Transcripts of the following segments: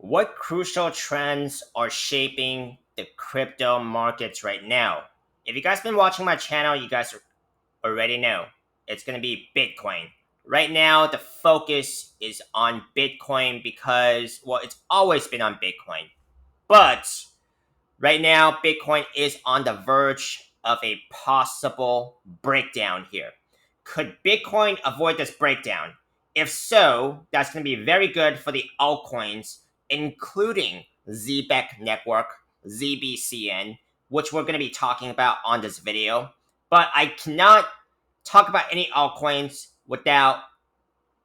What crucial trends are shaping the crypto markets right now? If you guys been watching my channel, you guys already know it's going to be Bitcoin. Right now, the focus is on Bitcoin because, well, it's always been on Bitcoin. But right now, Bitcoin is on the verge of a possible breakdown here. Could Bitcoin avoid this breakdown? If so, that's going to be very good for the altcoins, including Zebec Network, ZBCN, which we're going to be talking about on this video. But I cannot talk about any altcoins without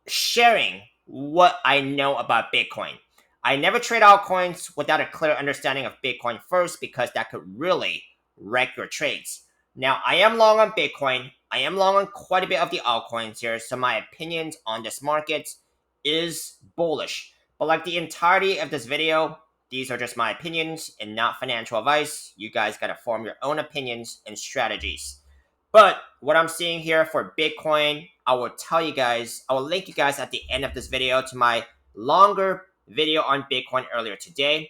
sharing what I know about Bitcoin. I never trade altcoins without a clear understanding of Bitcoin first because that could really wreck your trades. Now, I am long on Bitcoin. I am long on quite a bit of the altcoins here, so my opinions on this market is bullish. But like the entirety of this video, these are just my opinions and not financial advice. You guys gotta form your own opinions and strategies. But what I'm seeing here for Bitcoin, I will tell you guys, I will link you guys at the end of this video to my longer video on Bitcoin earlier today.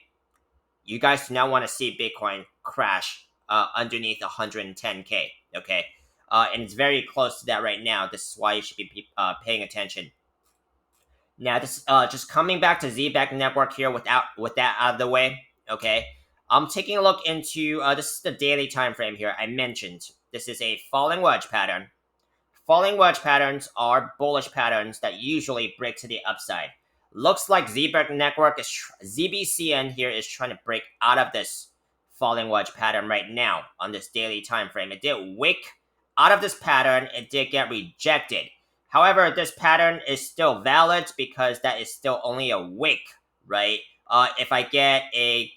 You guys do not want to see Bitcoin crash underneath 110K, okay? And it's very close to that right now. This is why you should be paying attention. Now, this just coming back to Zebec Network here with that out of the way, okay? I'm taking a look into this is the daily time frame here. I mentioned this is a falling wedge pattern. Falling wedge patterns are bullish patterns that usually break to the upside. Looks like Zebec Network is ZBCN here is trying to break out of this falling wedge pattern right now on this daily time frame. It did wick out of this pattern. It did get rejected. However, this pattern is still valid because that is still only a wick, right? If I get a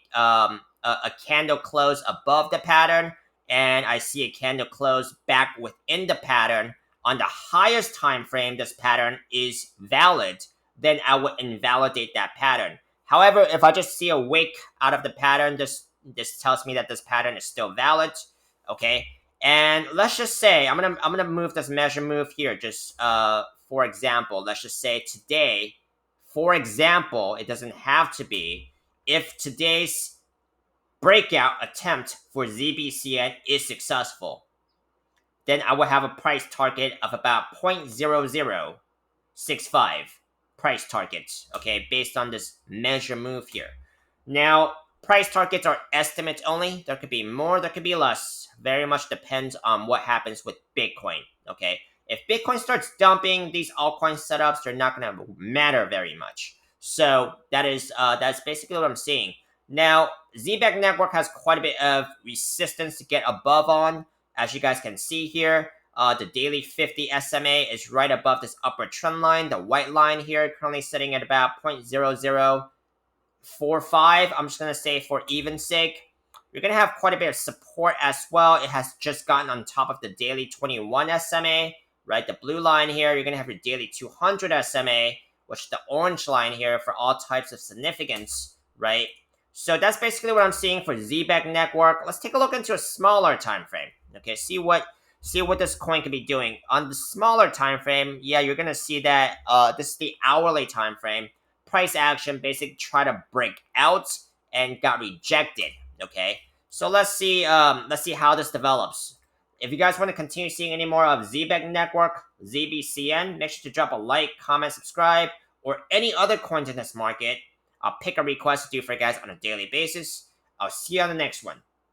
candle close above the pattern and I see a candle close back within the pattern on the highest time frame, this pattern is valid, then I would invalidate that pattern. However, if I just see a wick out of the pattern, this tells me that this pattern is still valid. Okay, and let's just say I'm gonna move this measure move here. Just for example, let's just say today, for example, it doesn't have to be. If today's breakout attempt for ZBCN is successful, then I will have a price target of about 0.0065 price targets, okay, based on this measure move here. Now, price targets are estimates only. There could be more, there could be less. Very much depends on what happens with Bitcoin, okay? If Bitcoin starts dumping these altcoin setups, they're not going to matter very much. So that's basically what I'm seeing. Now, Zebec Network has quite a bit of resistance to get above on. As you guys can see here, the daily 50 SMA is right above this upper trend line. The white line here currently sitting at about 0.0045. I'm just going to say for even sake. You're going to have quite a bit of support as well. It has just gotten on top of the daily 21 SMA, right? The blue line here, you're going to have your daily 200 SMA, which is the orange line here for all types of significance, right? So that's basically what I'm seeing for Zebec Network. Let's take a look into a smaller time frame. Okay, see what this coin could be doing on the smaller time frame. Yeah, you're gonna see that this is the hourly time frame. Price action basically try to break out and got rejected. Okay, so let's see how this develops. If you guys want to continue seeing any more of Zebec Network, ZBCN, make sure to drop a like, comment, subscribe, or any other coins in this market. I'll pick a request to do for you guys on a daily basis. I'll see you on the next one.